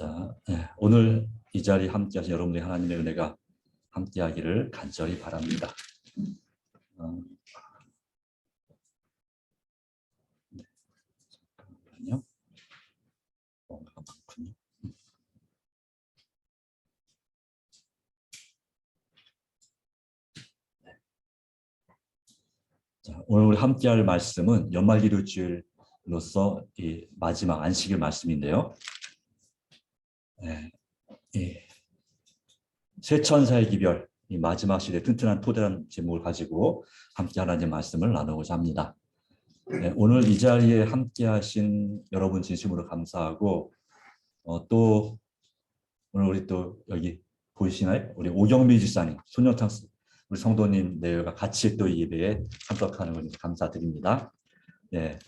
자, 오늘 이 자리에 함께하신 여러분들의 하나님의 은혜가 함께하기를 간절히 바랍니다. 네, 잠깐만요. 뭔가 많군요. 네. 자, 오늘 우리 함께할 말씀은 연말기도주일로서 이 마지막 안식일 말씀인데요. 새 천사의 기별, 이 마지막 시대 튼튼한 토대라는 제목을 가지고 함께 하나님의 말씀을 나누고자 합니다. 오늘 이 자리에 함께 하신 여러분 진심으로 감사하고 또 오늘 우리 또 여기 보이시나요? 우리 오경미 집사님, 손영창 우리 성도님 내외가 같이 또 이 예배에 참석하는 걸 감사드립니다. 네,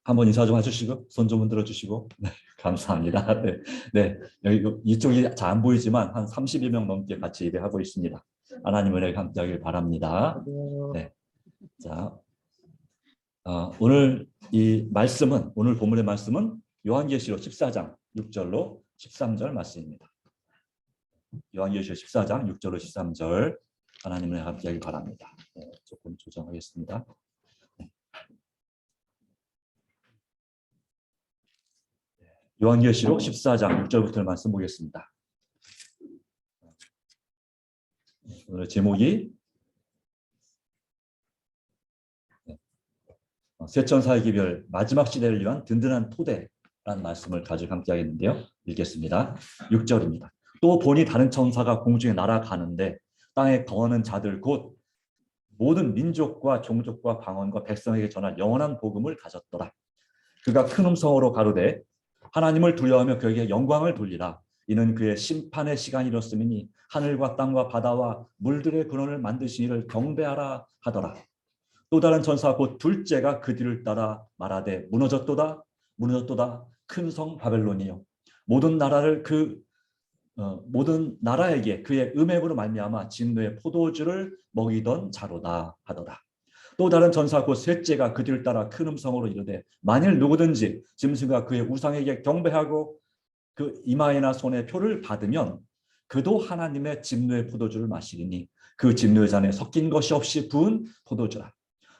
한번 인사 좀 해주시고 손 좀 흔들어 주시고 네, 감사합니다. 네, 네, 여기 이쪽이 잘 안 보이지만 한 30여 명 넘게 같이 예배하고 있습니다. 하나님 은혜 함께하길 바랍니다. 네, 자, 오늘 이 말씀은 오늘 본문의 말씀은 요한계시록 14장 6절로 13절 말씀입니다. 요한계시록 14장 6절로 13절 하나님을 함께하길 바랍니다. 네, 조금 조정하겠습니다. 네. 요한계시록 14장 6절부터 말씀 보겠습니다. 오늘 제목이 새 천사의 기별 마지막 시대를 위한 든든한 토대라는 말씀을 가지고 함께하겠는데요. 읽겠습니다. 6절입니다. 또 보니 다른 천사가 공중에 날아가는데 땅에 거하는 자들 곧 모든 민족과 종족과 방언과 백성에게 전할 영원한 복음을 가졌더라. 그가 큰 음성으로 가로되 하나님을 두려워하며 그에게 영광을 돌리라. 이는 그의 심판의 시간이 이렇음이니 하늘과 땅과 바다와 물들의 근원을 만드신 이를 경배하라 하더라. 또 다른 천사 곧 둘째가 그 뒤를 따라 말하되 무너졌도다 무너졌도다 큰 성 바벨론이요 모든 나라에게 그의 음행으로 말미암아 진노의 포도주를 먹이던 자로다 하더라. 또 다른 천사 곧 셋째가 그 뒤를 따라 큰 음성으로 이르되 만일 누구든지 짐승과 그의 우상에게 경배하고 그 이마에나 손에 표를 받으면 그도 하나님의 진노의 포도주를 마시리니 그 진노의 잔에 섞인 것이 없이 부은 포도주라.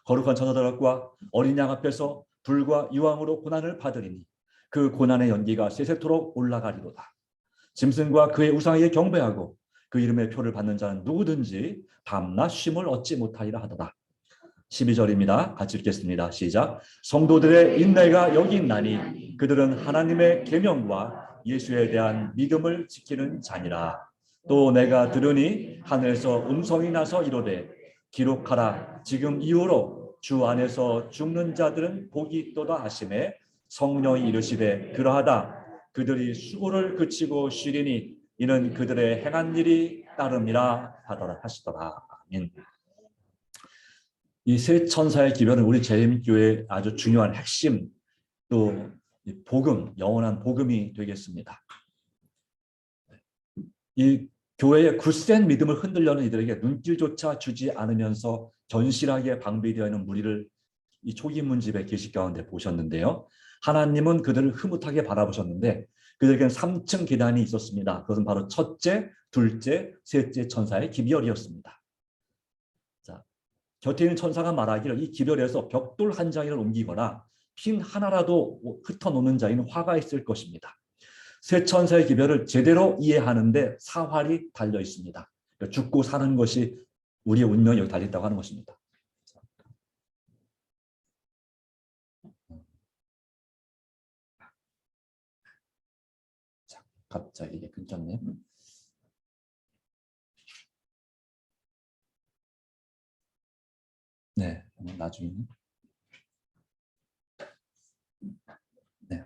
거룩한 천사들과 어린 양 앞에서 불과 유황으로 고난을 받으리니 그 고난의 연기가 세세토록 올라가리로다. 짐승과 그의 우상에게 경배하고 그 이름의 표를 받는 자는 누구든지 밤낮 쉼을 얻지 못하리라 하더라. 12절입니다. 같이 읽겠습니다. 시작. 성도들의 인내가 여기 있나니 그들은 하나님의 계명과 예수에 대한 믿음을 지키는 자니라. 또 내가 들으니 하늘에서 음성이 나서 이르되 기록하라. 지금 이후로 주 안에서 죽는 자들은 복이 있도다 하시매 성령이 이르시되 그러하다. 그들이 수고를 그치고 쉬리니 이는 그들의 행한 일이 따름이라 하시더라. 아멘. 이 세 천사의 기별은 우리 재림교회의 아주 중요한 핵심 또 복음, 영원한 복음이 되겠습니다. 이 교회의 굳센 믿음을 흔들려는 이들에게 눈길조차 주지 않으면서 견실하게 방비되어 있는 무리를 이 초기 문집의 계시 가운데 보셨는데요. 하나님은 그들을 흐뭇하게 바라보셨는데 그들에게는 3층 계단이 있었습니다. 그것은 바로 첫째, 둘째, 셋째 천사의 기별이었습니다. 자, 곁에 있는 천사가 말하기를 이 기별에서 벽돌 한 장을 옮기거나 핀 하나라도 흩어놓는 자에는 화가 있을 것입니다. 새 천사의 기별을 제대로 이해하는데 사활이 달려 있습니다. 죽고 사는 것이 우리의 운명이 여기 달려있다고 하는 것입니다. 자, 갑자기 이게 끊겼네요. 네, 나중에. 네.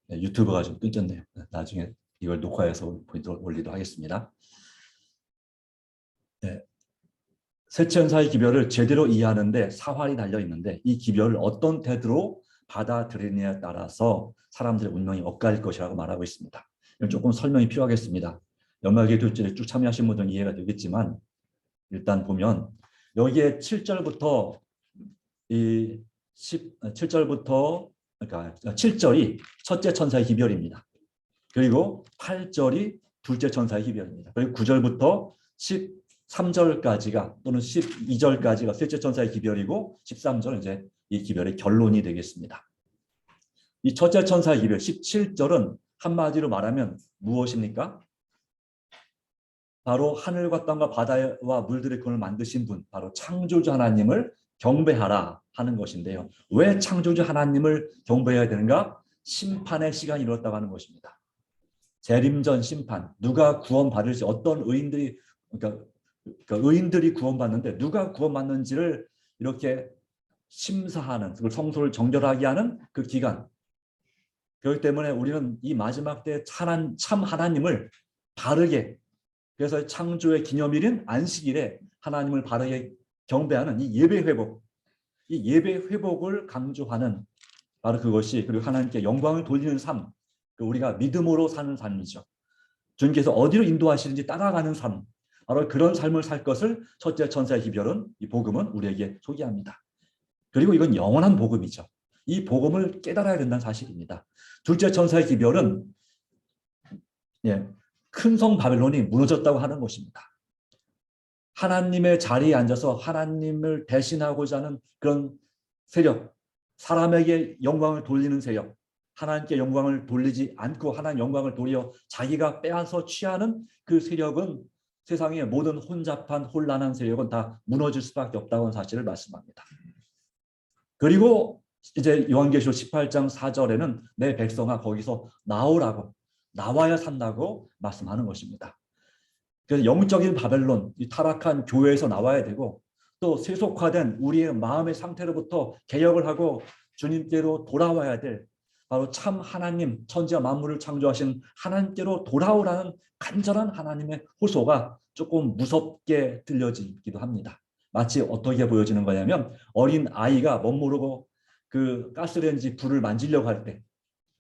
네, 유튜브가 좀 끊겼네요. 나중에 이걸 녹화해서 올리도록 하겠습니다. 네. 새 천사의 기별을 제대로 이해하는데 사활이 달려 있는데 이 기별을 어떤 태도로 받아들이느냐에 따라서 사람들의 운명이 엇갈릴 것이라고 말하고 있습니다. 조금 설명이 필요하겠습니다. 연말기도주일에 쭉 참여하신 분들은 이해가 되겠지만 일단 보면 여기에 7절부터 그러니까 7절이 첫째 천사의 기별입니다. 그리고 8절이 둘째 천사의 기별입니다. 그리고 9절부터 13절까지가 또는 12절까지가 셋째 천사의 기별이고 13절은 이제 이 기별의 결론이 되겠습니다. 이 첫째 천사의 기별 17절은 한마디로 말하면 무엇입니까? 바로 하늘과 땅과 바다와 물들의 근원을 만드신 분, 바로 창조주 하나님을 경배하라 하는 것인데요. 왜 창조주 하나님을 경배해야 되는가? 심판의 시간이 이뤘다고 하는 것입니다. 재림전 심판, 누가 구원받을지, 어떤 의인들이, 그러니까 의인들이 구원받는데 누가 구원받는지를 이렇게 심사하는, 그걸 성소를 정결하게 하는 그 기간. 그렇기 때문에 우리는 이 마지막 때 참 하나님을 바르게, 그래서 창조의 기념일인 안식일에 하나님을 바르게 경배하는 이 예배 회복, 이 예배 회복을 강조하는 바로 그것이, 그리고 하나님께 영광을 돌리는 삶, 우리가 믿음으로 사는 삶이죠. 주님께서 어디로 인도하시는지 따라가는 삶, 바로 그런 삶을 살 것을 첫째 천사의 기별은, 이 복음은 우리에게 소개합니다. 그리고 이건 영원한 복음이죠. 이 복음을 깨달아야 된다는 사실입니다. 둘째 천사의 기별은 큰 성 바벨론이 무너졌다고 하는 것입니다. 하나님의 자리에 앉아서 하나님을 대신하고자 하는 그런 세력, 사람에게 영광을 돌리는 세력, 하나님께 영광을 돌리지 않고 하나님 영광을 도리어 자기가 빼앗아 취하는 그 세력은, 세상의 모든 혼잡한 혼란한 세력은 다 무너질 수밖에 없다고 하는 사실을 말씀합니다. 그리고 이제 요한계시록 18장 4절에는 내 백성아 거기서 나오라고, 나와야 산다고 말씀하는 것입니다. 그래서 영적인 바벨론, 이 타락한 교회에서 나와야 되고, 또 세속화된 우리의 마음의 상태로부터 개혁을 하고 주님께로 돌아와야 될, 바로 참 하나님, 천지와 만물을 창조하신 하나님께로 돌아오라는 간절한 하나님의 호소가 조금 무섭게 들려지기도 합니다. 마치 어떻게 보여지는 거냐면, 어린 아이가 멋모르고 그 가스레인지 불을 만지려고 할 때,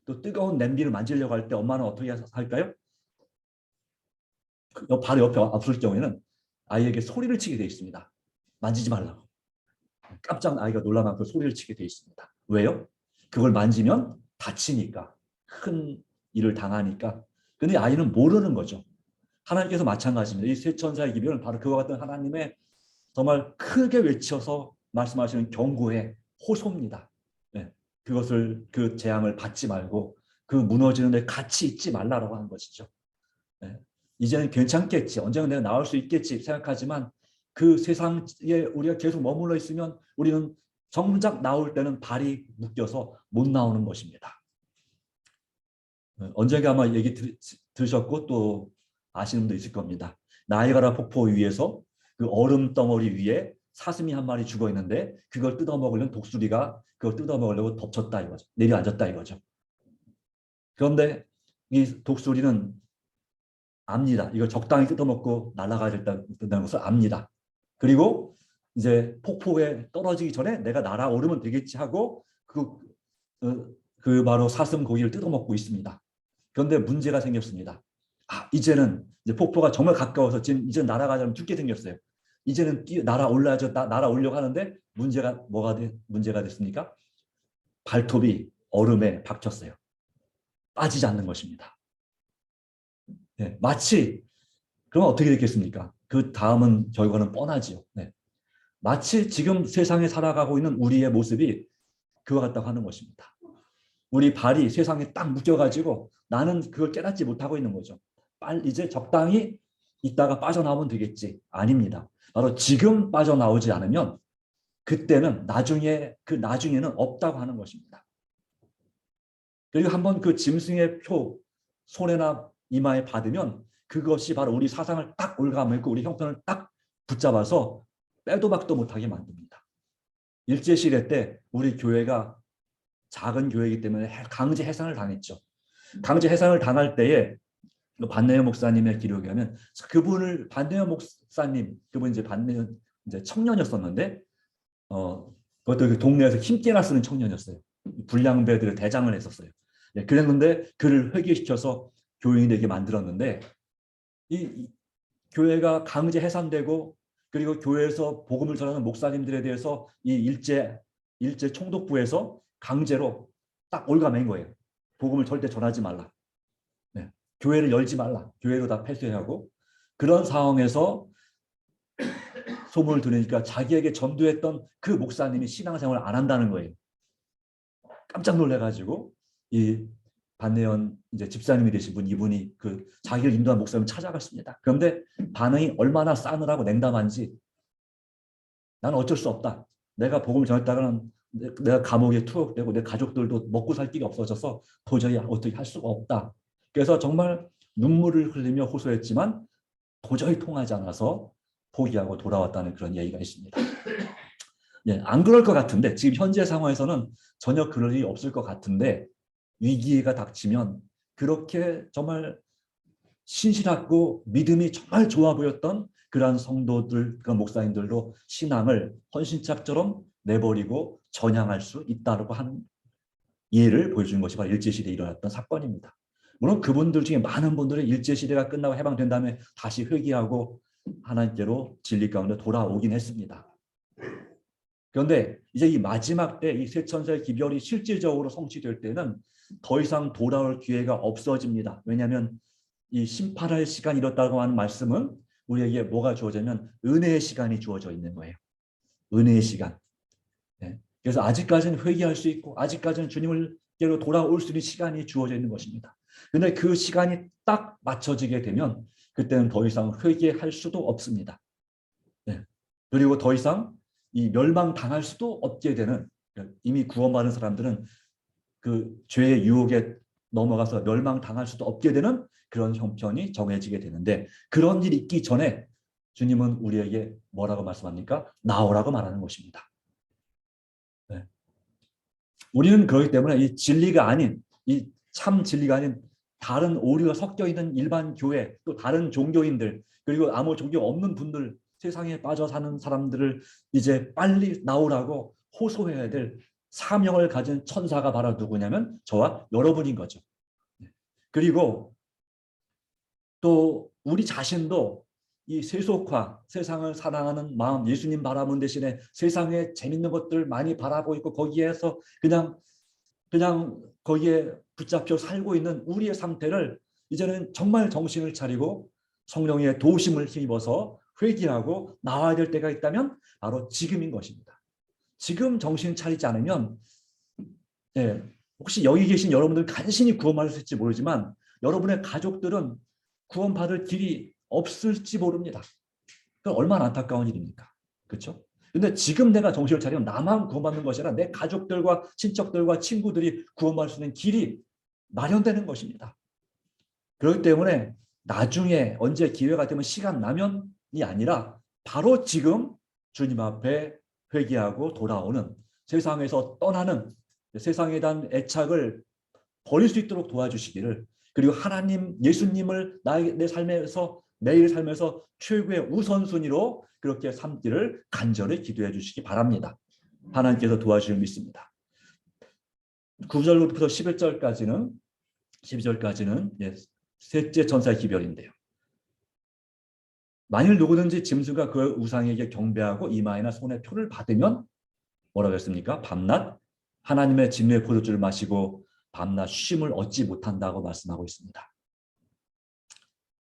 또 뜨거운 냄비를 만지려고 할 때 엄마는 어떻게 할까요? 바로 옆에 없을 경우에는 아이에게 소리를 치게 돼 있습니다. 만지지 말라고. 깜짝 아이가 놀라면 그 소리를 치게 돼 있습니다. 왜요? 그걸 만지면 다치니까, 큰 일을 당하니까. 근데 아이는 모르는 거죠. 하나님께서 마찬가지입니다. 이 세 천사의 기별은 바로 그와 같은 하나님의 정말 크게 외쳐서 말씀하시는 경고의 호소입니다. 네. 그것을, 그 재앙을 받지 말고 그 무너지는 데 같이 있지 말라고 하는 것이죠. 네. 이제는 괜찮겠지, 언젠가 내가 나올 수 있겠지 생각하지만 그 세상에 우리가 계속 머물러 있으면 우리는 정작 나올 때는 발이 묶여서 못 나오는 것입니다. 언젠가 아마 얘기 들으셨고 또 아시는 분도 있을 겁니다. 나이아가라 폭포 위에서 그 얼음 덩어리 위에 사슴이 한 마리 죽어 있는데 그걸 뜯어먹으려는 독수리가 그걸 뜯어먹으려고 덮쳤다 이거죠. 내려앉았다 이거죠. 그런데 이 독수리는 압니다. 이걸 적당히 뜯어먹고 날아가야 된다는 것을 압니다. 그리고 이제 폭포에 떨어지기 전에 내가 날아오르면 되겠지 하고 그 바로 사슴 고기를 뜯어먹고 있습니다. 그런데 문제가 생겼습니다. 이제는 이제 폭포가 정말 가까워서 지금 이제 날아가자면 죽게 생겼어요. 이제는 날아오려고 하는데 문제가 됐습니까? 발톱이 얼음에 박혔어요. 빠지지 않는 것입니다. 네, 마치 그러면 어떻게 됐겠습니까? 그 다음은 결과는 뻔하지요. 네. 마치 지금 세상에 살아가고 있는 우리의 모습이 그와 같다고 하는 것입니다. 우리 발이 세상에 딱 묶여가지고 나는 그걸 깨닫지 못하고 있는 거죠. 이제 적당히 있다가 빠져나오면 되겠지. 아닙니다. 바로 지금 빠져나오지 않으면 그때는 나중에는 없다고 하는 것입니다. 그리고 한번 그 짐승의 표 손에나 이마에 받으면 그것이 바로 우리 사상을 딱 올가매고 우리 형편을 딱 붙잡아서 빼도 박도 못하게 만듭니다. 일제시대 때 우리 교회가 작은 교회이기 때문에 강제 해산을 당했죠. 강제 해산을 당할 때에 반내현 목사님의 기록에 하면 반내현 목사님, 그분 이제 반내현 이제 청년이었었는데 그것도 그 동네에서 힘께나 쓰는 청년이었어요. 불량배들의 대장을 했었어요. 네, 그랬는데 그를 회개시켜서 교인이 되게 만들었는데 이 교회가 강제 해산되고 그리고 교회에서 복음을 전하는 목사님들에 대해서 이 일제 총독부에서 강제로 딱 올가맨 거예요. 복음을 절대 전하지 말라. 네. 교회를 열지 말라. 교회로 다 폐쇄하고 그런 상황에서 소문을 들으니까 자기에게 전도했던 그 목사님이 신앙생활을 안 한다는 거예요. 깜짝 놀래가지고 이 반내연 이제 집사님이 되신 분 이분이 그 자기를 인도한 목사님을 찾아갔습니다. 그런데 반응이 얼마나 싸늘하고 냉담한지 나는 어쩔 수 없다. 내가 복음을 전했다가는 내가 감옥에 투옥되고 내 가족들도 먹고 살 길이 없어져서 도저히 어떻게 할 수가 없다. 그래서 정말 눈물을 흘리며 호소했지만 도저히 통하지 않아서 포기하고 돌아왔다는 그런 얘기가 있습니다. 예, 안 그럴 것 같은데 지금 현재 상황에서는 전혀 그럴 일이 없을 것 같은데 위기가 닥치면 그렇게 정말 신실하고 믿음이 정말 좋아 보였던 그러한 성도들, 그런 목사님들도 신앙을 헌신짝처럼 내버리고 전향할 수 있다고 하는 예를 보여주는 것이 바로 일제시대에 일어났던 사건입니다. 물론 그분들 중에 많은 분들은 일제시대가 끝나고 해방된 다음에 다시 회개하고 하나님께로 진리 가운데 돌아오긴 했습니다. 그런데 이제 이 마지막 때 이 쇠천사의 기별이 실질적으로 성취될 때는 더 이상 돌아올 기회가 없어집니다. 왜냐하면 이 심판할 시간이 이렇다고 하는 말씀은 우리에게 뭐가 주어지면 은혜의 시간이 주어져 있는 거예요. 은혜의 시간. 네. 그래서 아직까지는 회개할 수 있고 아직까지는 주님을께로 돌아올 수 있는 시간이 주어져 있는 것입니다. 그런데 그 시간이 딱 맞춰지게 되면 그때는 더 이상 회개할 수도 없습니다. 네. 그리고 더 이상 이 멸망당할 수도 없게 되는, 이미 구원받은 사람들은 그 죄의 유혹에 넘어가서 멸망당할 수도 없게 되는 그런 형편이 정해지게 되는데 그런 일이 있기 전에 주님은 우리에게 뭐라고 말씀합니까? 나오라고 말하는 것입니다. 네. 우리는 그렇기 때문에 이 진리가 아닌, 이 참 진리가 아닌 다른 오류가 섞여 있는 일반 교회, 또 다른 종교인들, 그리고 아무 종교 없는 분들, 세상에 빠져 사는 사람들을 이제 빨리 나오라고 호소해야 될 사명을 가진 천사가 바로 누구냐면 저와 여러분인 거죠. 그리고 또 우리 자신도 이 세속화, 세상을 사랑하는 마음, 예수님 바라보는 대신에 세상에 재밌는 것들 많이 바라보고 있고 거기에서 그냥 거기에 붙잡혀 살고 있는 우리의 상태를 이제는 정말 정신을 차리고 성령의 도우심을 힘입어서 회개하고 나와야 될 때가 있다면 바로 지금인 것입니다. 지금 정신 차리지 않으면 혹시 여기 계신 여러분들 간신히 구원받을 수 있을지 모르지만 여러분의 가족들은 구원받을 길이 없을지 모릅니다. 그건 얼마나 안타까운 일입니까? 그렇죠? 근데 지금 내가 정신을 차리면 나만 구원받는 것이 아니라 내 가족들과 친척들과 친구들이 구원받을 수 있는 길이 마련되는 것입니다. 그렇기 때문에 나중에 언제 기회가 되면 시간 나면이 아니라 바로 지금 주님 앞에 회개하고 돌아오는, 세상에서 떠나는, 세상에 대한 애착을 버릴 수 있도록 도와주시기를, 그리고 하나님, 예수님을 내 삶에서, 매일 삶에서 최고의 우선순위로 그렇게 삼기를 간절히 기도해 주시기 바랍니다. 하나님께서 도와주실 믿습니다. 9절부터 12절까지는 셋째 천사의 기별인데요. 만일 누구든지 짐승과 그 우상에게 경배하고 이마에나 손에 표를 받으면 뭐라고 했습니까? 밤낮 하나님의 진노의 포도주를 마시고 밤낮 쉼을 얻지 못한다고 말씀하고 있습니다.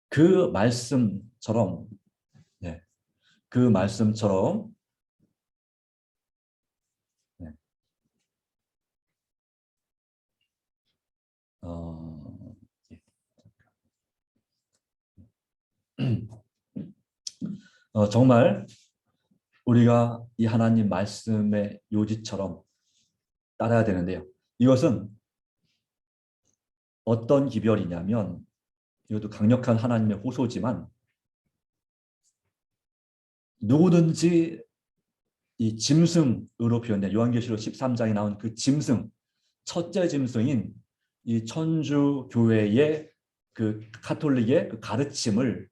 그 말씀처럼 그 말씀처럼 정말 우리가 이 하나님 말씀의 요지처럼 따라야 되는데요. 이것은 어떤 기별이냐면, 이것도 강력한 하나님의 호소지만, 누구든지 이 짐승으로 표현된 요한계시록 13장에 나온 그 짐승, 첫째 짐승인 이 천주 교회의 그 가톨릭의 그 가르침을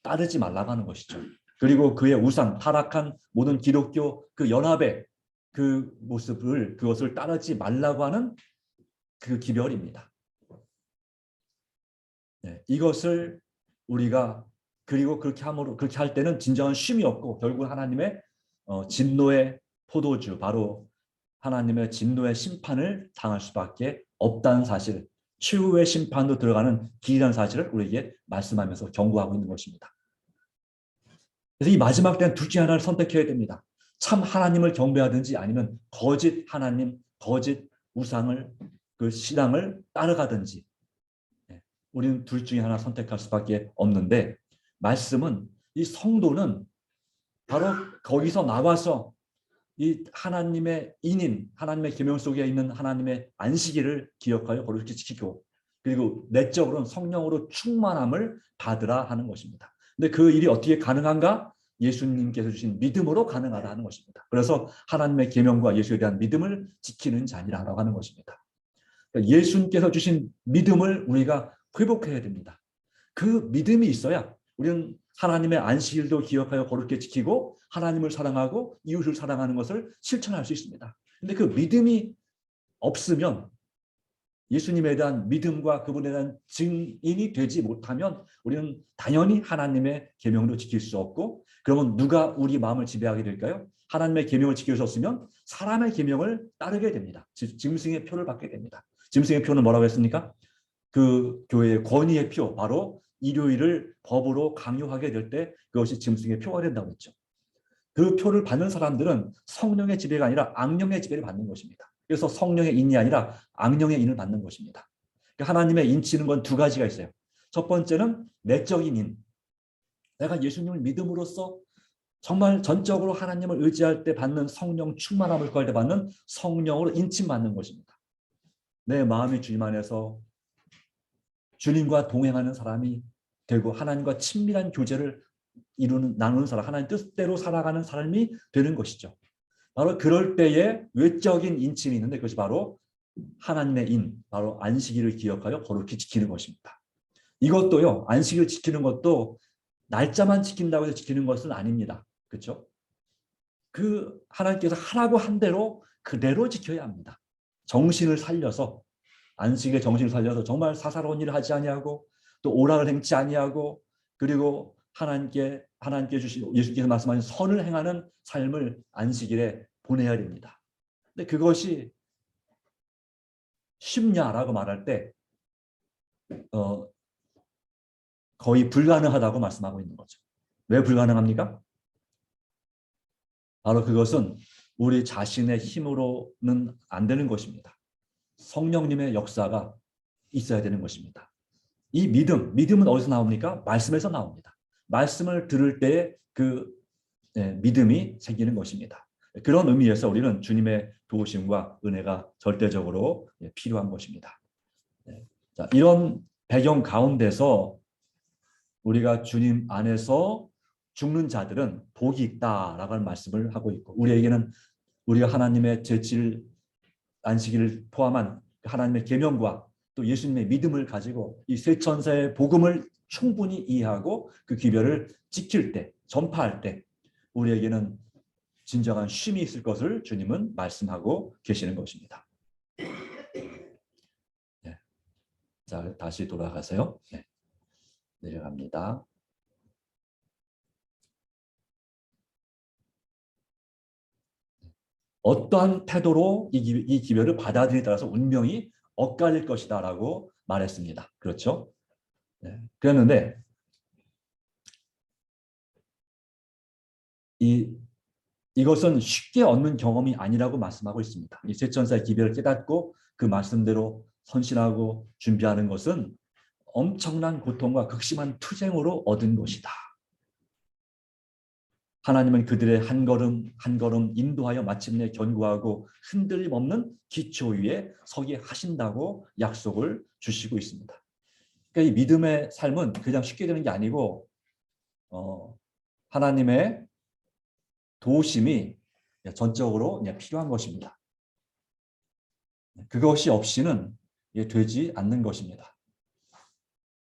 따르지 말라고 하는 것이죠. 그리고 그의 우상, 타락한 모든 기독교 그 연합의 그 모습을, 그것을 따르지 말라고 하는 그 기별입니다. 이것을 우리가, 그리고 그렇게 할 때는 진정한 쉼이 없고 결국 하나님의 진노의 포도주, 바로 하나님의 진노의 심판을 당할 수밖에 없다는 사실, 최후의 심판도 들어가는 길이라는 사실을 우리에게 말씀하면서 경고하고 있는 것입니다. 그래서 이 마지막 때는 둘 중에 하나를 선택해야 됩니다. 참 하나님을 경배하든지 아니면 거짓 하나님, 거짓 우상을, 그 신앙을 따라가든지, 우리는 둘 중에 하나 선택할 수밖에 없는데, 말씀은 이 성도는 바로 거기서 나와서 이 하나님의 인인, 하나님의 계명 속에 있는 하나님의 안식일을 기억하여 거룩히 지키고, 그리고 내적으로는 성령으로 충만함을 받으라 하는 것입니다. 근데 그 일이 어떻게 가능한가? 예수님께서 주신 믿음으로 가능하다 하는 것입니다. 그래서 하나님의 계명과 예수에 대한 믿음을 지키는 자니라라고 하는 것입니다. 그러니까 예수님께서 주신 믿음을 우리가 회복해야 됩니다. 그 믿음이 있어야 우리는 하나님의 안식일도 기억하여 거룩히 지키고 하나님을 사랑하고 이웃을 사랑하는 것을 실천할 수 있습니다. 그런데 그 믿음이 없으면, 예수님에 대한 믿음과 그분에 대한 증인이 되지 못하면 우리는 당연히 하나님의 계명도 지킬 수 없고, 그러면 누가 우리 마음을 지배하게 될까요? 하나님의 계명을 지키셨으면 사람의 계명을 따르게 됩니다. 짐승의 표를 받게 됩니다. 짐승의 표는 뭐라고 했습니까? 그 교회의 권위의 표, 바로 일요일을 법으로 강요하게 될 때 그것이 짐승의 표가 된다고 했죠. 그 표를 받는 사람들은 성령의 지배가 아니라 악령의 지배를 받는 것입니다. 그래서 성령의 인이 아니라 악령의 인을 받는 것입니다. 그러니까 하나님의 인치는 건 두 가지가 있어요. 첫 번째는 내적인 인. 내가 예수님을 믿음으로써 정말 전적으로 하나님을 의지할 때 받는 성령 충만함을 구할 때 받는 성령으로 인침받는 것입니다. 내 마음이 주님 안에서 주님과 동행하는 사람이 되고 하나님과 친밀한 교제를 나누는 사람, 하나님 뜻대로 살아가는 삶이 되는 것이죠. 바로 그럴 때에 외적인 인침이 있는데 그것이 바로 하나님의 인, 바로 안식일을 기억하여 거룩히 지키는 것입니다. 이것도요, 안식일 지키는 것도 날짜만 지킨다고 해서 지키는 것은 아닙니다. 그렇죠? 그 하나님께서 하라고 한 대로 그대로 지켜야 합니다. 정신을 살려서, 안식의 정신을 살려서 정말 사사로운 일을 하지 아니하고 또 오락을 행치 아니하고, 그리고 하나님께 주신, 예수께서 말씀하신 선을 행하는 삶을 안식일에 보내야 됩니다. 근데 그것이 쉽냐라고 말할 때 거의 불가능하다고 말씀하고 있는 거죠. 왜 불가능합니까? 바로 그것은 우리 자신의 힘으로는 안 되는 것입니다. 성령님의 역사가 있어야 되는 것입니다. 이 믿음은 어디서 나옵니까? 말씀에서 나옵니다. 말씀을 들을 때 그 믿음이 생기는 것입니다. 그런 의미에서 우리는 주님의 도우심과 은혜가 절대적으로 필요한 것입니다. 자, 이런 배경 가운데서 우리가 주님 안에서 죽는 자들은 복이 있다라고 하는 말씀을 하고 있고, 우리에게는 우리가 하나님의 제칠 안식일을 포함한 하나님의 계명과 또 예수님의 믿음을 가지고 이 세 천사의 복음을 충분히 이해하고 그 기별을 지킬 때, 전파할 때 우리에게는 진정한 쉼이 있을 것을 주님은 말씀하고 계시는 것입니다. 네. 자, 다시 돌아가세요. 네. 내려갑니다. 어떠한 태도로 이 기별을 받아들이에 따라서 운명이 엇갈릴 것이다라고 말했습니다. 그렇죠? 네. 그랬는데 이것은 쉽게 얻는 경험이 아니라고 말씀하고 있습니다. 이 셋천사의 기별을 깨닫고 그 말씀대로 선신하고 준비하는 것은 엄청난 고통과 극심한 투쟁으로 얻은 것이다. 하나님은 그들의 한 걸음 한 걸음 인도하여 마침내 견고하고 흔들림 없는 기초 위에 서게 하신다고 약속을 주시고 있습니다. 그러니까 이 믿음의 삶은 그냥 쉽게 되는 게 아니고 하나님의 도우심이 전적으로 필요한 것입니다. 그것이 없이는 되지 않는 것입니다.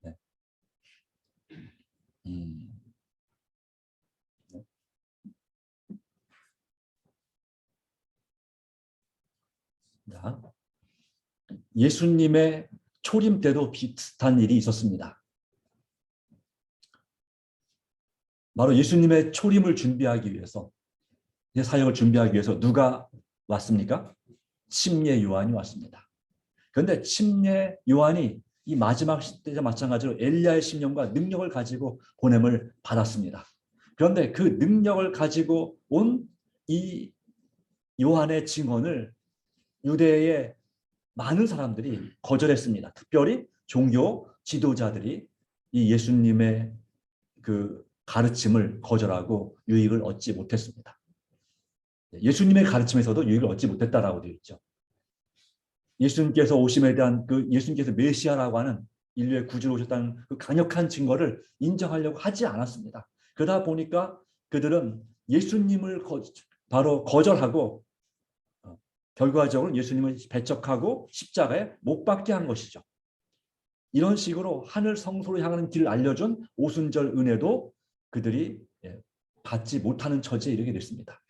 네. 자, 예수님의 초림 때도 비슷한 일이 있었습니다. 바로 예수님의 초림을 준비하기 위해서, 사역을 준비하기 위해서 누가 왔습니까? 침례 요한이 왔습니다. 그런데 침례 요한이 이 마지막 시대와 마찬가지로 엘리야의 심령과 능력을 가지고 보냄을 받았습니다. 그런데 그 능력을 가지고 온 이 요한의 증언을 유대의 많은 사람들이 거절했습니다. 특별히 종교 지도자들이 이 예수님의 그 가르침을 거절하고 유익을 얻지 못했습니다. 예수님의 가르침에서도 유익을 얻지 못했다라고 되어 있죠. 예수님께서 오심에 대한 예수님께서 메시아라고 하는 인류의 구주로 오셨다는 그 강력한 증거를 인정하려고 하지 않았습니다. 그러다 보니까 그들은 예수님을 바로 거절하고 결과적으로 예수님을 배척하고 십자가에 못 박게 한 것이죠. 이런 식으로 하늘 성소로 향하는 길을 알려준 오순절 은혜도 그들이 받지 못하는 처지에 이르게 됐습니다.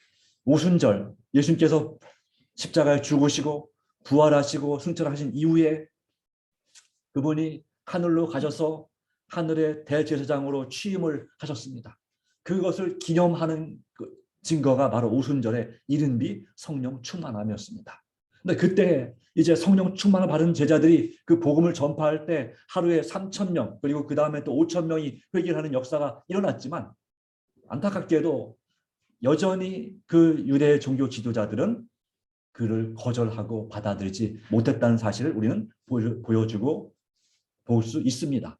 오순절, 예수님께서 십자가에 죽으시고 부활하시고 승천하신 이후에 그분이 하늘로 가셔서 하늘의 대제사장으로 취임을 하셨습니다. 그것을 기념하는 증거가 바로 오순절의 이른비 성령 충만함이었습니다. 근데 그때 이제 성령 충만을 받은 제자들이 그 복음을 전파할 때 하루에 3,000명 그리고 그 다음에 또 5,000명이 회개하는 역사가 일어났지만 안타깝게도 여전히 그 유대 종교 지도자들은 그를 거절하고 받아들이지 못했다는 사실을 우리는 보여주고 볼 수 있습니다.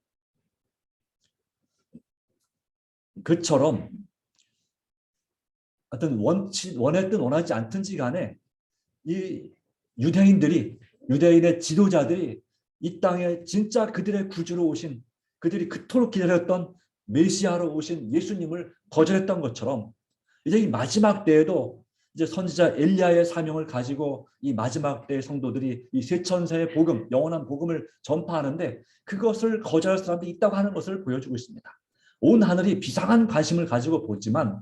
그처럼 어떤 원했든 원하지 않든지 간에 이 유대인의 지도자들이 이 땅에 진짜 그들의 구주로 오신 그들이 그토록 기다렸던 메시아로 오신 예수님을 거절했던 것처럼 이제 이 마지막 때에도 이제 선지자 엘리야의 사명을 가지고 이 마지막 때의 성도들이 이 쇠천사의 복음, 영원한 복음을 전파하는데 그것을 거절할 사람들이 있다고 하는 것을 보여주고 있습니다. 온 하늘이 비상한 관심을 가지고 보지만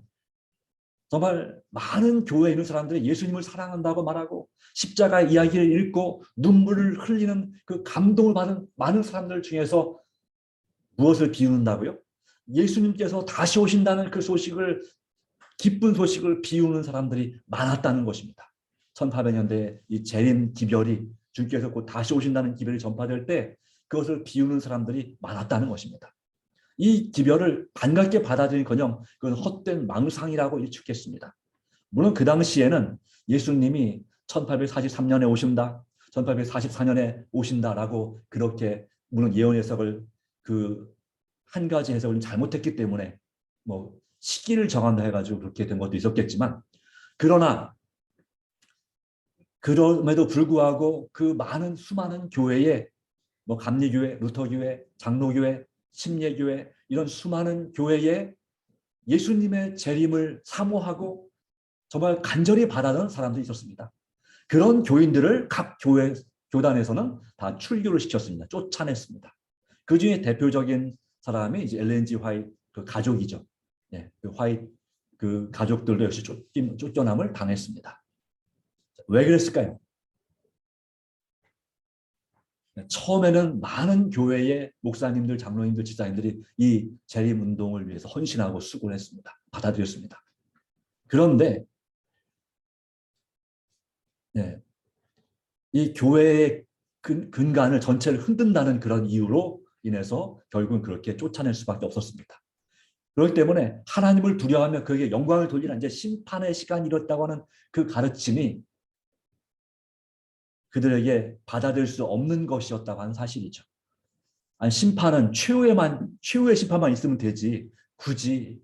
정말 많은 교회에 있는 사람들이 예수님을 사랑한다고 말하고 십자가 이야기를 읽고 눈물을 흘리는 그 감동을 받은 많은 사람들 중에서 무엇을 비웃는다고요? 예수님께서 다시 오신다는 그 소식을 기쁜 소식을 비우는 사람들이 많았다는 것입니다. 1800년대에 이 재림 기별이 주께서 곧 다시 오신다는 기별이 전파될 때 그것을 비우는 사람들이 많았다는 것입니다. 이 기별을 반갑게 받아들이거니와 그건 헛된 망상이라고 일축했습니다. 물론 그 당시에는 예수님이 1843년에 오신다, 1844년에 오신다라고 그렇게 물론 예언 해석을 한 가지 해석을 잘못했기 때문에 뭐 시기를 정한다 해가지고 그렇게 된 것도 있었겠지만 그러나 그럼에도 불구하고 그 수많은 교회에 뭐 감리교회, 루터교회, 장로교회, 침례교회 이런 수많은 교회에 예수님의 재림을 사모하고 정말 간절히 바라는 사람들이 있었습니다. 그런 교인들을 각 교단에서는 다 출교를 시켰습니다. 쫓아냈습니다. 그 중에 대표적인 사람이 이제 엘렌 G 화이트 그 가족이죠. 예, 그 화이트 그 가족들도 역시 쫓겨남을 당했습니다. 왜 그랬을까요? 처음에는 많은 교회의 목사님들, 장로님들, 지사님들이 이 재림운동을 위해서 헌신하고 수고를 했습니다. 받아들였습니다. 그런데 이 교회의 근간을 전체를 흔든다는 그런 이유로 인해서 결국은 그렇게 쫓아낼 수밖에 없었습니다. 그렇기 때문에 하나님을 두려워하며 그에게 영광을 돌리는 이제 심판의 시간이 이뤘다고 하는 그 가르침이 그들에게 받아들일 수 없는 것이었다고 하는 사실이죠. 아니, 심판은 최후의 심판만 있으면 되지 굳이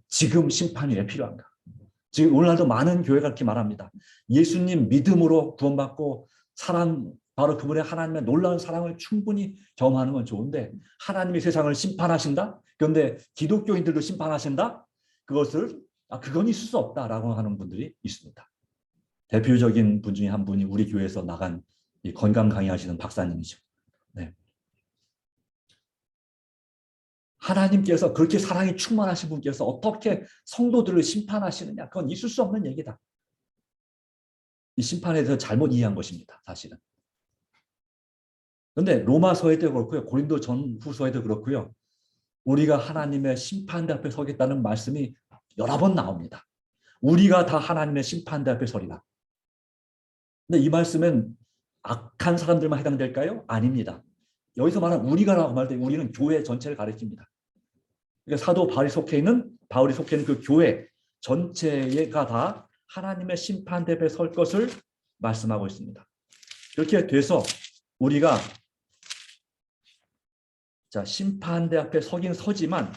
지금 심판이 왜 필요한가? 지금 오늘날도 많은 교회가 그렇게 말합니다. 예수님 믿음으로 구원받고 바로 그분의 하나님의 놀라운 사랑을 충분히 경험하는 건 좋은데 하나님이 세상을 심판하신다? 그런데 기독교인들도 심판하신다? 그건 있을 수 없다라고 하는 분들이 있습니다. 대표적인 분 중에 한 분이 우리 교회에서 나간 이 건강 강의하시는 박사님이죠. 네. 하나님께서 그렇게 사랑이 충만하신 분께서 어떻게 성도들을 심판하시느냐? 그건 있을 수 없는 얘기다. 이 심판에 대해서 잘못 이해한 것입니다. 사실은. 그런데 로마서에도 그렇고요. 고린도 전후서에도 그렇고요. 우리가 하나님의 심판대 앞에 서겠다는 말씀이 여러 번 나옵니다. 우리가 다 하나님의 심판대 앞에 서리라. 근데 이 말씀은 악한 사람들만 해당될까요? 아닙니다. 여기서 말하는 우리가라고 말할 때 우리는 교회 전체를 가리킵니다. 그러니까 사도 바울이 속해 있는 그 교회 전체가 다 하나님의 심판대 앞에 설 것을 말씀하고 있습니다. 이렇게 돼서 우리가 심판대 앞에 서긴 서지만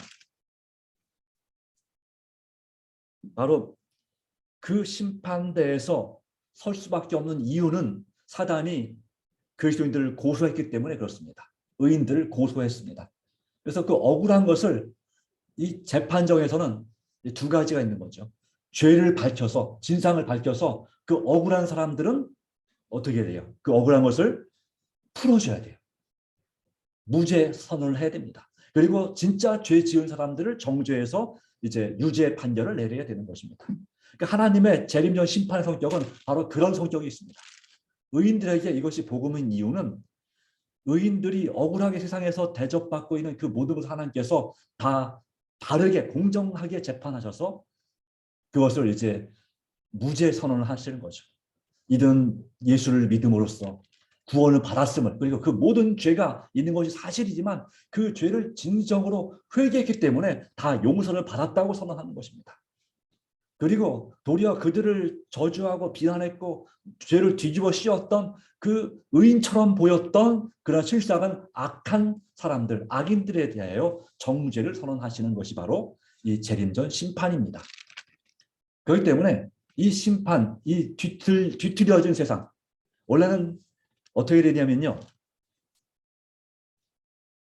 바로 그 심판대에서 설 수밖에 없는 이유는 사단이 그리스도인들을 고소했기 때문에 그렇습니다. 의인들을 고소했습니다. 그래서 그 억울한 것을 이 재판정에서는 두 가지가 있는 거죠. 죄를 밝혀서 진상을 밝혀서 그 억울한 사람들은 어떻게 돼요? 그 억울한 것을 풀어줘야 돼요. 무죄 선언을 해야 됩니다. 그리고 진짜 죄 지은 사람들을 정죄해서 이제 유죄 판결을 내려야 되는 것입니다. 그러니까 하나님의 재림전 심판의 성격은 바로 그런 성격이 있습니다. 의인들에게 이것이 복음인 이유는 의인들이 억울하게 세상에서 대접받고 있는 그 모든 것을 하나님께서 다 바르게 공정하게 재판하셔서 그것을 이제 무죄 선언을 하시는 거죠. 이든 예수를 믿음으로써 구원을 받았음을, 그리고 그 모든 죄가 있는 것이 사실이지만 그 죄를 진정으로 회개했기 때문에 다 용서를 받았다고 선언하는 것입니다. 그리고 도리어 그들을 저주하고 비난했고 죄를 뒤집어 씌웠던 그 의인처럼 보였던 그런 실상은 악한 사람들, 악인들에 대하여 정죄를 선언하시는 것이 바로 이 재림전 심판입니다. 그렇기 때문에 이 심판, 이 뒤틀려진 세상, 원래는 어떻게 되냐면요,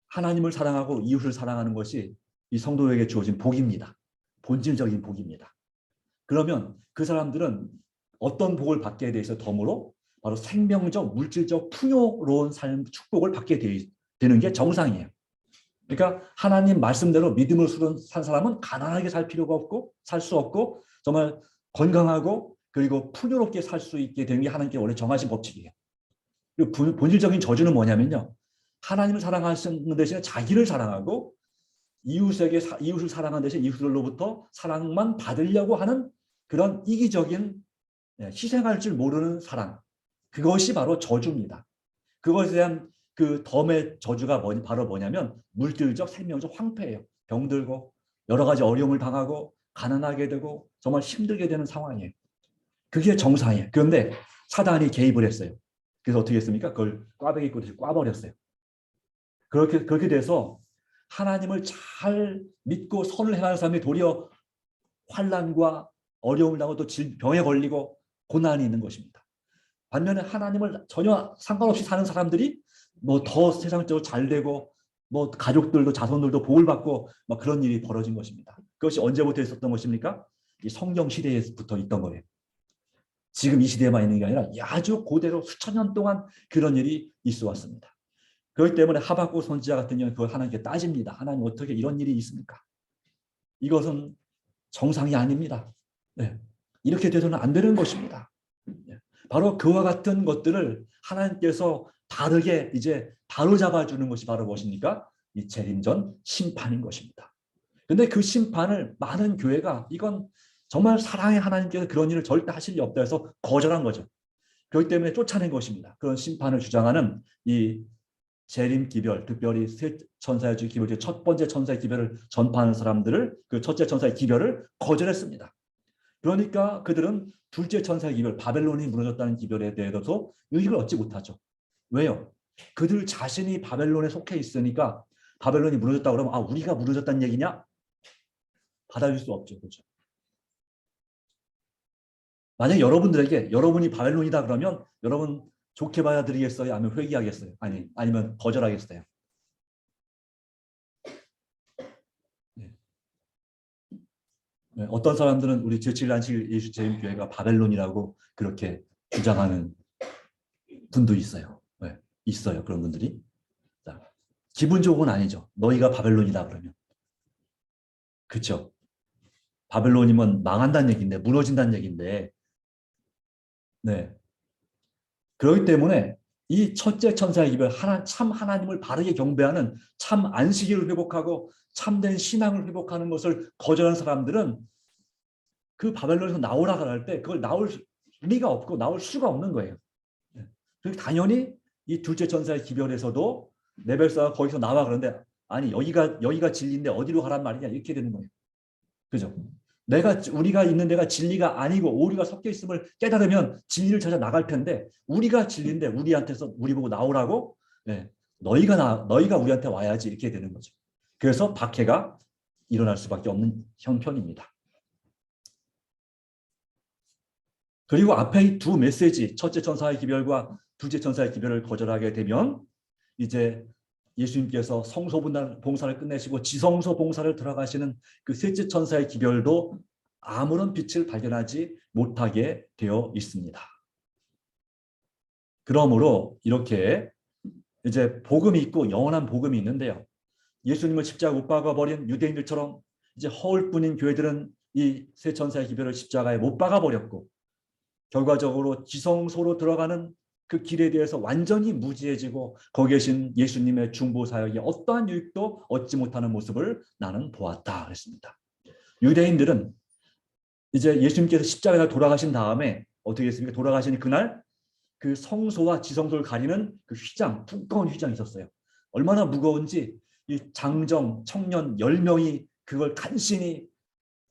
하나님을 사랑하고 이웃을 사랑하는 것이 이 성도에게 주어진 복입니다. 본질적인 복입니다. 그러면 그 사람들은 어떤 복을 받게 돼 있어 덤으로 바로 생명적, 물질적, 풍요로운 삶, 축복을 받게 되는 게 정상이에요. 그러니까 하나님 말씀대로 믿음을 산 사람은 가난하게 살 필요가 없고 살 수 없고 정말 건강하고 그리고 풍요롭게 살 수 있게 되는 게 하나님께 원래 정하신 법칙이에요. 그리고 본질적인 저주는 뭐냐면요, 하나님을 사랑하시는 대신에 자기를 사랑하고 이웃을 사랑하는 대신 이웃들로부터 사랑만 받으려고 하는 그런 이기적인, 희생할 줄 모르는 사랑, 그것이 바로 저주입니다. 그것에 대한 그 덤의 저주가 바로 뭐냐면 물질적, 생명적 황폐예요. 병들고 여러 가지 어려움을 당하고 가난하게 되고 정말 힘들게 되는 상황이에요. 그게 정상이에요. 그런데 사단이 개입을 했어요. 그래서 어떻게 했습니까? 그걸 꽈배기 꽂듯이 꽈버렸어요. 그렇게 돼서 하나님을 잘 믿고 선을 행하는 사람이 도리어 환난과 어려움을 당하고 또 병에 걸리고 고난이 있는 것입니다. 반면에 하나님을 전혀 상관없이 사는 사람들이 뭐 더 세상적으로 잘 되고 뭐 가족들도 자손들도 복을 받고 막 그런 일이 벌어진 것입니다. 그것이 언제부터 있었던 것입니까? 이 성경 시대에부터 있던 거예요. 지금 이 시대에만 있는 게 아니라 아주 고대로 수천 년 동안 그런 일이 있어 왔습니다. 그렇기 때문에 하박국 선지자 같은 경우는 그걸 하나님께 따집니다. 하나님 어떻게 이런 일이 있습니까? 이것은 정상이 아닙니다. 네. 이렇게 돼서는 안 되는 것입니다. 네. 바로 그와 같은 것들을 하나님께서 다르게 이제 바로잡아주는 것이 바로 무엇입니까? 이 재림전 심판인 것입니다. 근데 그 심판을 많은 교회가 이건 정말 사랑의 하나님께서 그런 일을 절대 하실 리 없다 해서 거절한 거죠. 그렇기 때문에 쫓아낸 것입니다. 그런 심판을 주장하는 이 재림 기별, 특별히 세 천사의 기별, 첫 번째 천사의 기별을 전파하는 사람들을, 그 첫째 천사의 기별을 거절했습니다. 그러니까 그들은 둘째 천사의 기별, 바벨론이 무너졌다는 기별에 대해서도 의익을 얻지 못하죠. 왜요? 그들 자신이 바벨론에 속해 있으니까 바벨론이 무너졌다 그러면 우리가 무너졌다는 얘기냐? 받아줄 수 없죠. 그렇죠? 만약 여러분들에게 여러분이 바벨론이다 그러면 여러분 좋게 받아들이겠어요? 아니면 회개하겠어요? 아니면 거절하겠어요? 네. 네. 어떤 사람들은 우리 제7일 예수 재림교회가 바벨론이라고 그렇게 주장하는 분도 있어요. 네. 있어요. 그런 분들이. 자, 기분 좋은 건 아니죠. 너희가 바벨론이다 그러면. 그렇죠? 바벨론이면 망한다는 얘기인데, 무너진다는 얘기인데, 네. 그렇기 때문에 이 첫째 천사의 기별, 참 하나님을 바르게 경배하는 참 안식일을 회복하고 참된 신앙을 회복하는 것을 거절한 사람들은 그 바벨론에서 나오라 할 때 그걸 나올 리가 없고 나올 수가 없는 거예요. 그리고 당연히 이 둘째 천사의 기별에서도 레벨사가 거기서 나와. 그런데 아니 여기가 진리인데 어디로 가란 말이냐 이렇게 되는 거예요. 그죠? 우리가 있는 데가 진리가 아니고 오류가 섞여 있음을 깨달으면 진리를 찾아 나갈 텐데 우리가 진리인데 우리한테서 우리 보고 나오라고. 네, 너희가 우리한테 와야지 이렇게 되는 거죠. 그래서 박해가 일어날 수밖에 없는 형편입니다. 그리고 앞에 이 두 메시지, 첫째 천사의 기별과 둘째 천사의 기별을 거절하게 되면 이제 예수님께서 성소 봉사를 끝내시고 지성소 봉사를 들어가시는 그 셋째 천사의 기별도 아무런 빛을 발견하지 못하게 되어 있습니다. 그러므로 이렇게 이제 복음이 있고 영원한 복음이 있는데요. 예수님을 십자가 못 박아버린 유대인들처럼 이제 허울뿐인 교회들은 이 세 천사의 기별을 십자가에 못 박아버렸고 결과적으로 지성소로 들어가는 그 길에 대해서 완전히 무지해지고 거기 계신 예수님의 중보 사역에 어떠한 유익도 얻지 못하는 모습을 나는 보았다 그랬습니다. 유대인들은 이제 예수님께서 십자가에 돌아가신 다음에 어떻게 했습니까? 돌아가신 그날 그 성소와 지성소를 가리는 그 휘장, 두꺼운 휘장이 있었어요. 얼마나 무거운지 이 장정, 청년 10명이 그걸 간신히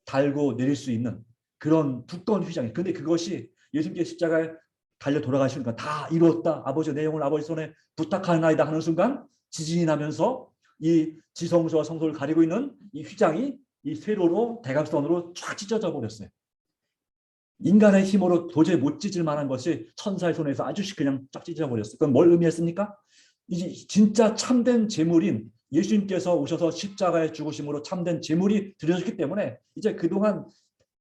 달고 내릴 수 있는 그런 두꺼운 휘장이. 근데 그것이 예수님께서 십자가에 달려 돌아가시니까 다 이루었다. 아버지 내 영혼을 아버지 손에 부탁하나이다 하는 순간 지진이 나면서 이 지성소와 성소를 가리고 있는 이 휘장이 이 세로로 대각선으로 쫙 찢어져 버렸어요. 인간의 힘으로 도저히 못 찢을 만한 것이 천사의 손에서 아주 그냥 쫙 찢어져 버렸어요. 그건 뭘 의미했습니까? 이제 진짜 참된 제물인 예수님께서 오셔서 십자가의 죽으심으로 참된 제물이 드려졌기 때문에 이제 그동안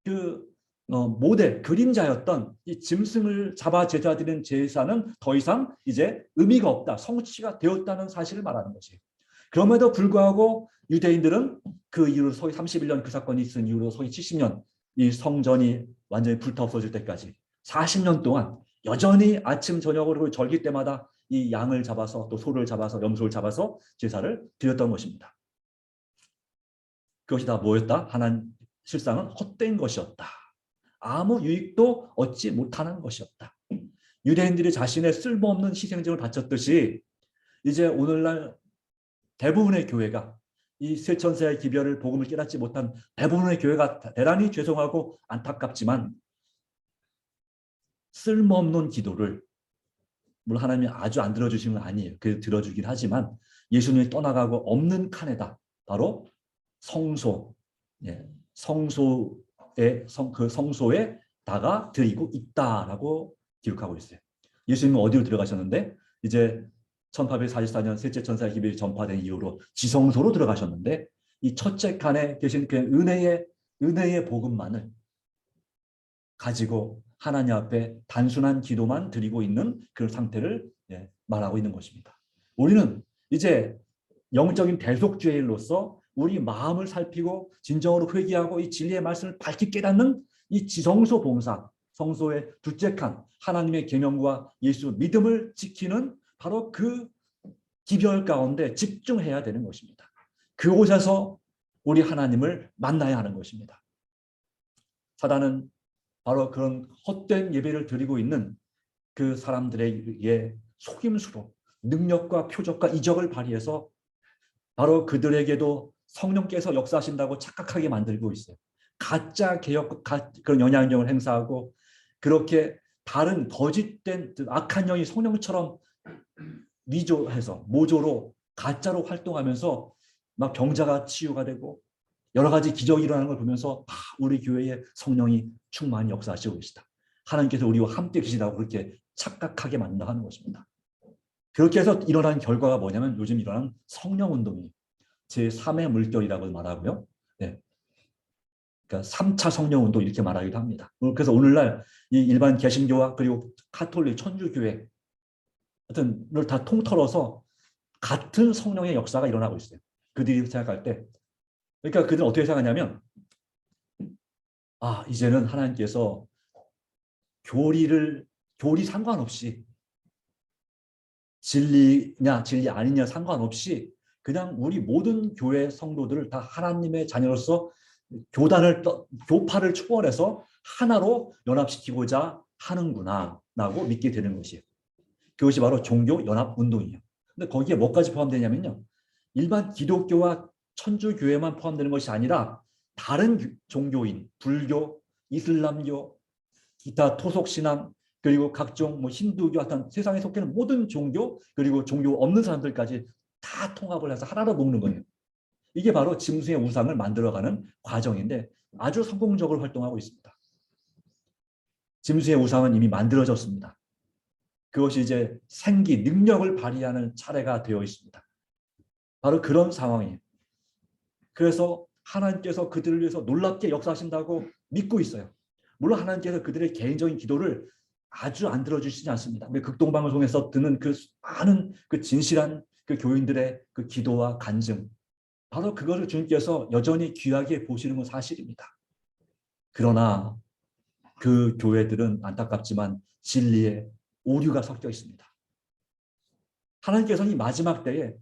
그 모델, 그림자였던 이 짐승을 잡아 제사드리는 제사는 더 이상 이제 의미가 없다. 성취가 되었다는 사실을 말하는 것이에요. 그럼에도 불구하고 유대인들은 그 이후로 소위 31년 그 사건이 있은 이후로 소위 70년 이 성전이 완전히 불타 없어질 때까지 40년 동안 여전히 아침 저녁으로 절기 때마다 이 양을 잡아서 또 소를 잡아서 염소를 잡아서 제사를 드렸던 것입니다. 그것이 다 뭐였다? 하나님 실상은 헛된 것이었다. 아무 유익도 얻지 못하는 것이었다. 유대인들이 자신의 쓸모없는 희생제를 바쳤듯이 이제 오늘날 대부분의 교회가 이 쇠천사의 기별을 복음을 깨닫지 못한 대부분의 교회가 대단히 죄송하고 안타깝지만 쓸모없는 기도를 물론 하나님이 아주 안 들어주시는 건 아니에요. 그 들어주긴 하지만 예수님이 떠나가고 없는 칸에다 바로 성소, 그 성소에다가 드리고 있다라고 기록하고 있어요. 예수님은 어디로 들어가셨는데 이제 1844년 셋째 천사의 기별이 전파된 이후로 지성소로 들어가셨는데 이 첫째 칸에 계신 그 은혜의 복음만을 가지고 하나님 앞에 단순한 기도만 드리고 있는 그런 상태를 말하고 있는 것입니다. 우리는 이제 영적인 대속죄인으로서 우리 마음을 살피고 진정으로 회개하고 이 진리의 말씀을 밝히 깨닫는 이 지성소 봉사, 성소의 둘째 칸, 하나님의 계명과 예수 믿음을 지키는 바로 그 기별 가운데 집중해야 되는 것입니다. 그곳에서 우리 하나님을 만나야 하는 것입니다. 사단은 바로 그런 헛된 예배를 드리고 있는 그 사람들에게 속임수로 능력과 표적과 이적을 발휘해서 바로 그들에게도 성령께서 역사하신다고 착각하게 만들고 있어요. 가짜 개혁 그런 영향력을 행사하고 그렇게 다른 거짓된 악한 영이 성령처럼 위조해서 모조로 가짜로 활동하면서 막 병자가 치유가 되고 여러 가지 기적이 일어나는 걸 보면서 우리 교회에 성령이 충만히 역사하시고 계시다. 하나님께서 우리와 함께 계시다고 그렇게 착각하게 만든다 하는 것입니다. 그렇게 해서 일어난 결과가 뭐냐면 요즘 일어난 성령운동이 제3의 물결이라고 말하고요. 네. 그러니까 3차 성령운동 이렇게 말하기도 합니다. 그래서 오늘날 이 일반 개신교와 그리고 카톨릭 천주교회 하여튼 다 통틀어서 같은 성령의 역사가 일어나고 있어요. 그들이 생각할 때. 그러니까 그들은 어떻게 생각하냐면 이제는 하나님께서 교리 상관없이 진리냐 진리 아니냐 상관없이 그냥 우리 모든 교회 성도들을 다 하나님의 자녀로서 교파를 초월해서 하나로 연합시키고자 하는구나 라고 믿게 되는 것이에요. 그것이 바로 종교연합운동이에요. 근데 거기에 뭐까지 포함되냐면요. 일반 기독교와 천주교회만 포함되는 것이 아니라 다른 종교인, 불교, 이슬람교, 기타 토속신앙, 그리고 각종 뭐 힌두교 같은 세상에 속해있는 모든 종교, 그리고 종교 없는 사람들까지 다 통합을 해서 하나로 묶는 거예요. 이게 바로 짐승의 우상을 만들어가는 과정인데 아주 성공적으로 활동하고 있습니다. 짐승의 우상은 이미 만들어졌습니다. 그것이 이제 생기, 능력을 발휘하는 차례가 되어 있습니다. 바로 그런 상황이에요. 그래서 하나님께서 그들을 위해서 놀랍게 역사하신다고 믿고 있어요. 물론 하나님께서 그들의 개인적인 기도를 아주 안 들어주시지 않습니다. 우리 극동방송에서 듣는 그 많은 그 진실한 그 교인들의 그 기도와 간증, 바로 그것을 주님께서 여전히 귀하게 보시는 건 사실입니다. 그러나 그 교회들은 안타깝지만 진리에 오류가 섞여 있습니다. 하나님께서는 이 마지막 때에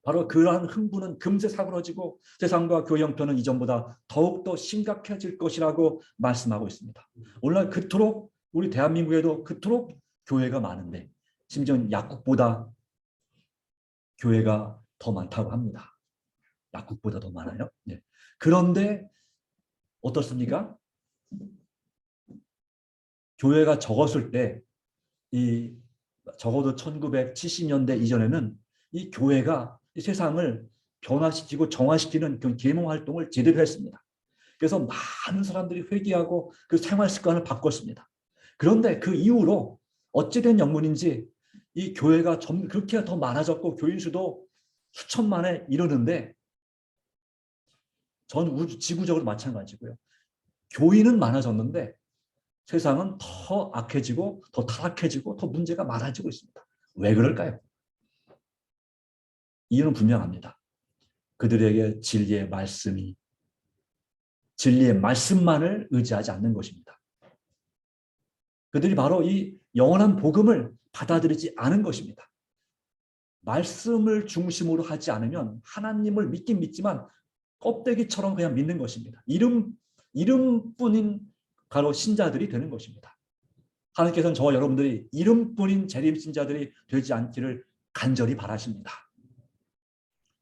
바로 그러한 흥부는 금세 사그러지고 세상과 교회 형편은 이전보다 더욱더 심각해질 것이라고 말씀하고 있습니다. 오늘날 그토록 우리 대한민국에도 그토록 교회가 많은데 심지어 약국보다 교회가 더 많다고 합니다. 약국보다 더 많아요. 네. 그런데 어떻습니까? 교회가 적었을 때 이 적어도 1970년대 이전에는 이 교회가 이 세상을 변화시키고 정화시키는 그런 계몽 활동을 제대로 했습니다. 그래서 많은 사람들이 회개하고 그 생활 습관을 바꿨습니다. 그런데 그 이후로 어찌된 영문인지 이 교회가 그렇게 더 많아졌고 교인 수도 수천만에 이르는데 전 지구적으로 마찬가지고요. 교인은 많아졌는데 세상은 더 악해지고 더 타락해지고 더 문제가 많아지고 있습니다. 왜 그럴까요? 이유는 분명합니다. 그들에게 진리의 말씀만을 의지하지 않는 것입니다. 그들이 바로 이 영원한 복음을 받아들이지 않은 것입니다. 말씀을 중심으로 하지 않으면 하나님을 믿긴 믿지만 껍데기처럼 그냥 믿는 것입니다. 이름뿐인 바로 신자들이 되는 것입니다. 하나님께서는 저와 여러분들이 이름뿐인 재림 신자들이 되지 않기를 간절히 바라십니다.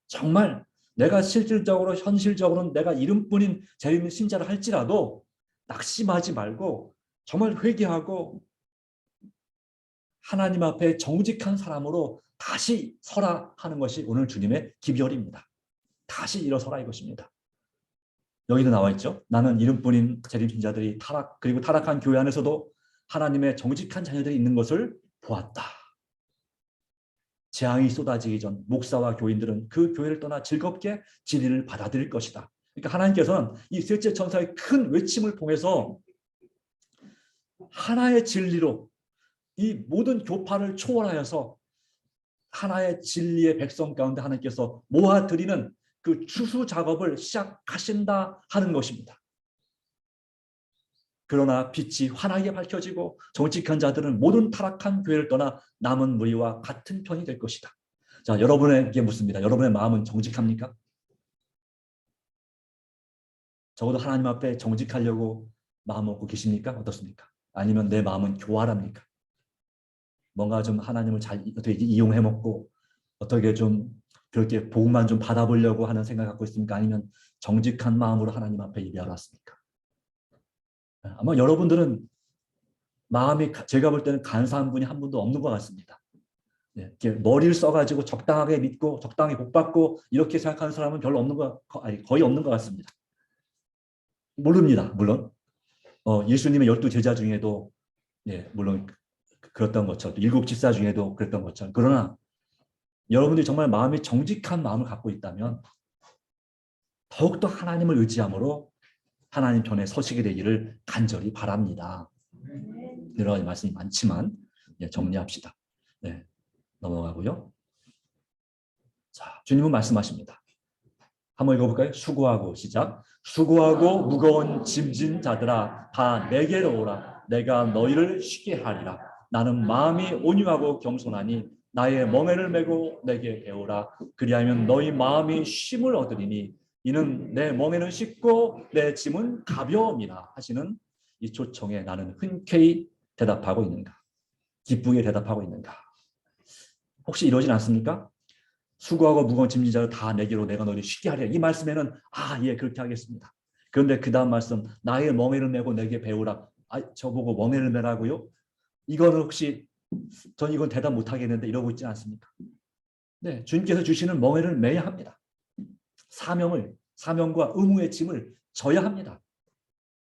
정말 내가 실질적으로 현실적으로는 내가 이름뿐인 재림 신자를 할지라도 낙심하지 말고 정말 회개하고 하나님 앞에 정직한 사람으로 다시 서라 하는 것이 오늘 주님의 기별입니다. 다시 일어서라 이것입니다. 여기도 나와 있죠. 나는 이름뿐인 재림신자들이 그리고 타락한 교회 안에서도 하나님의 정직한 자녀들이 있는 것을 보았다. 재앙이 쏟아지기 전 목사와 교인들은 그 교회를 떠나 즐겁게 진리를 받아들일 것이다. 그러니까 하나님께서는 이 셋째 천사의 큰 외침을 통해서 하나의 진리로 이 모든 교파를 초월하여서 하나의 진리의 백성 가운데 하나님께서 모아드리는 그 추수 작업을 시작하신다 하는 것입니다. 그러나 빛이 환하게 밝혀지고 정직한 자들은 모든 타락한 교회를 떠나 남은 무리와 같은 편이 될 것이다. 자, 여러분에게 묻습니다. 여러분의 마음은 정직합니까? 적어도 하나님 앞에 정직하려고 마음 먹고 계십니까? 어떻습니까? 아니면 내 마음은 교활합니까? 뭔가 좀 하나님을 잘 어떻게 이용해 먹고 어떻게 좀 그렇게 복만 좀 받아보려고 하는 생각 갖고 있습니까? 아니면 정직한 마음으로 하나님 앞에 예배하러 왔습니까? 아마 여러분들은 마음이 제가 볼 때는 간사한 분이 한 분도 없는 것 같습니다. 네, 이렇게 머리를 써가지고 적당하게 믿고 적당히 복받고 이렇게 생각하는 사람은 별로 거의 없는 것 같습니다. 모릅니다. 물론 예수님의 12 제자 중에도 물론 그랬던 것처럼 7 집사 중에도 그랬던 것처럼 그러나 여러분들이 정말 마음이 정직한 마음을 갖고 있다면 더욱더 하나님을 의지함으로 하나님 편에 서시게 되기를 간절히 바랍니다. 여러 가지 말씀이 많지만 정리합시다. 네, 넘어가고요. 자, 주님은 말씀하십니다. 한번 읽어볼까요? 수고하고 시작. 수고하고 무거운 짐진 자들아 다 내게로 오라. 내가 너희를 쉬게 하리라. 나는 마음이 온유하고 겸손하니 나의 멍에를 메고 내게 배우라. 그리하면 너희 마음이 쉼을 얻으리니 이는 내 멍에는 쉽고 내 짐은 가벼움이라 하시는 이 초청에 나는 흔쾌히 대답하고 있는가. 기쁘게 대답하고 있는가? 혹시 이러진 않습니까? 수고하고 무거운 짐진 자를 다 내게로 내가 너희 쉽게 하리라. 이 말씀에는 예, 그렇게 하겠습니다. 그런데 그 다음 말씀, 나의 멍에를 메고 내게 배우라. 저보고 멍에를 메라고요? 이거는 혹시 전 이건 대답 못하겠는데 이러고 있지 않습니까? 네, 주님께서 주시는 멍에를 매야 합니다. 사명과 의무의 짐을 져야 합니다.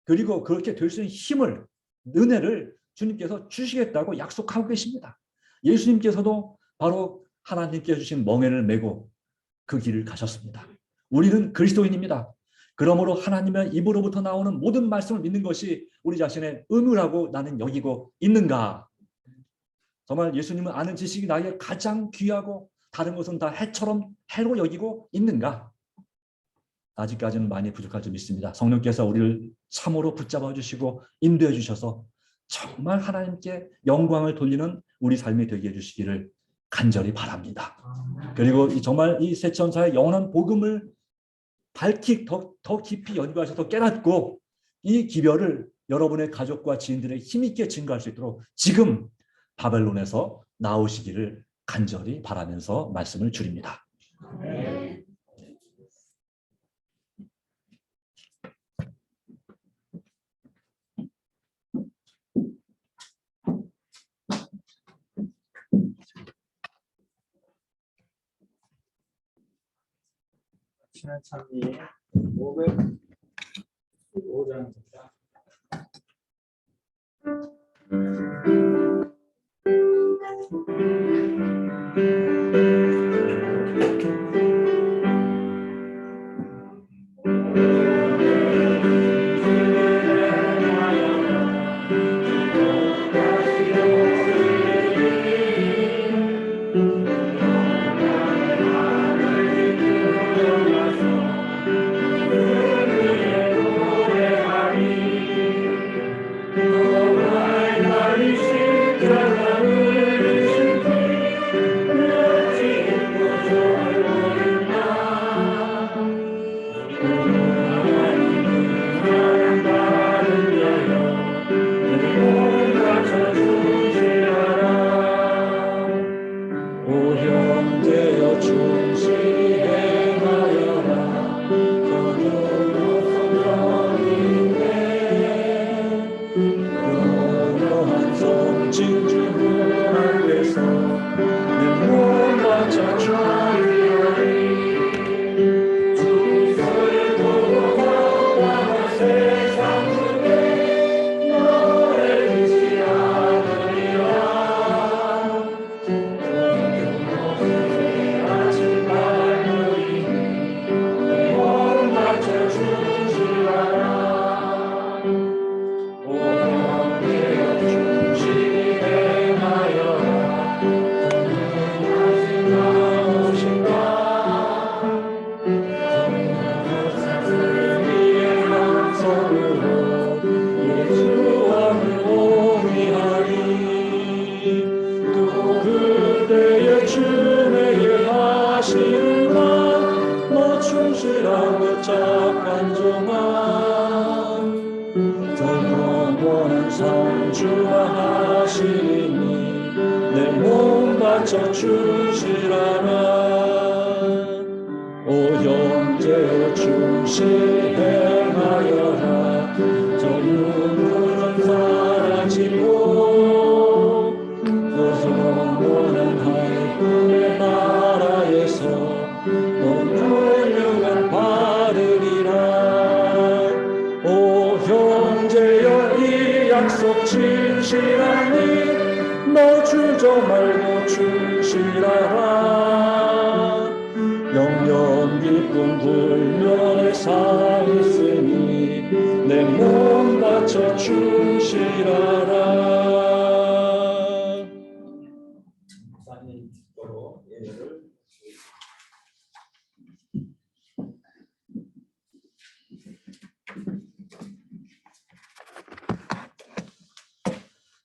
그리고 그렇게 될 수 있는 힘을, 은혜를 주님께서 주시겠다고 약속하고 계십니다. 예수님께서도 바로 하나님께 주신 멍에를 메고 그 길을 가셨습니다. 우리는 그리스도인입니다. 그러므로 하나님의 입으로부터 나오는 모든 말씀을 믿는 것이 우리 자신의 의무라고 나는 여기고 있는가? 정말 예수님을 아는 지식이 나에게 가장 귀하고 다른 것은 다 해로 여기고 있는가? 아직까지는 많이 부족할 줄 믿습니다. 성령께서 우리를 참으로 붙잡아 주시고 인도해 주셔서 정말 하나님께 영광을 돌리는 우리 삶이 되게 해주시기를 간절히 바랍니다. 그리고 정말 이 새 천사의 영원한 복음을 더 깊이 연구하셔서 깨닫고 이 기별을 여러분의 가족과 지인들의 힘있게 증거할 수 있도록 지금 바벨론에서 나오시기를 간절히 바라면서 말씀을 줄입니다. 네. 신한 찬미 515장입니다.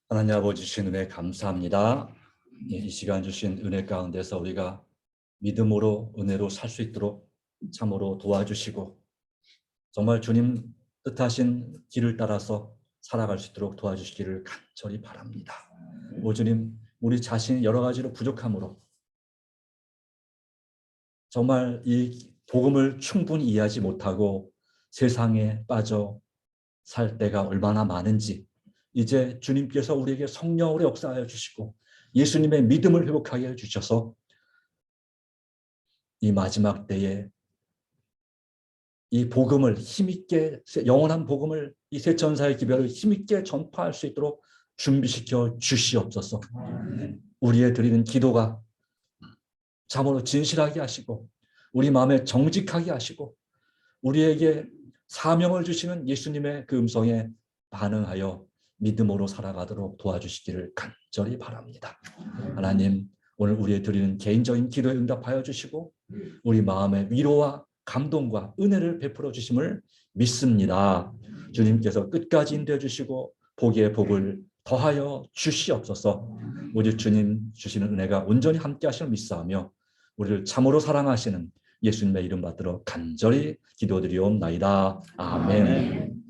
하나님 아버지 주신 은혜 감사합니다. 이 시간 주신 은혜 가운데서 우리가 믿음으로 은혜로 살 수 있도록 참으로 도와주시고 정말 주님 뜻하신 길을 따라서 살아갈 수 있도록 도와주시기를 간절히 바랍니다. 오 주님, 우리 자신이 여러 가지로 부족함으로 정말 이 복음을 충분히 이해하지 못하고 세상에 빠져 살 때가 얼마나 많은지 이제 주님께서 우리에게 성령으로 역사하여 주시고 예수님의 믿음을 회복하게 해주셔서 이 마지막 때에 이 복음을 힘있게, 영원한 복음을, 이 새 천사의 기별을 힘있게 전파할 수 있도록 준비시켜 주시옵소서. 우리의 드리는 기도가 참으로 진실하게 하시고 우리 마음에 정직하게 하시고 우리에게 사명을 주시는 예수님의 그 음성에 반응하여 믿음으로 살아가도록 도와주시기를 간절히 바랍니다. 하나님, 오늘 우리의 드리는 개인적인 기도에 응답하여 주시고 우리 마음의 위로와 감동과 은혜를 베풀어 주심을 믿습니다. 주님께서 끝까지 인도해 주시고 복의 복을 더하여 주시옵소서. 우리 주님 주시는 은혜가 온전히 함께 하시는 믿사하며 우리를 참으로 사랑하시는 예수님의 이름 받들어 간절히 기도드리옵나이다. 아멘.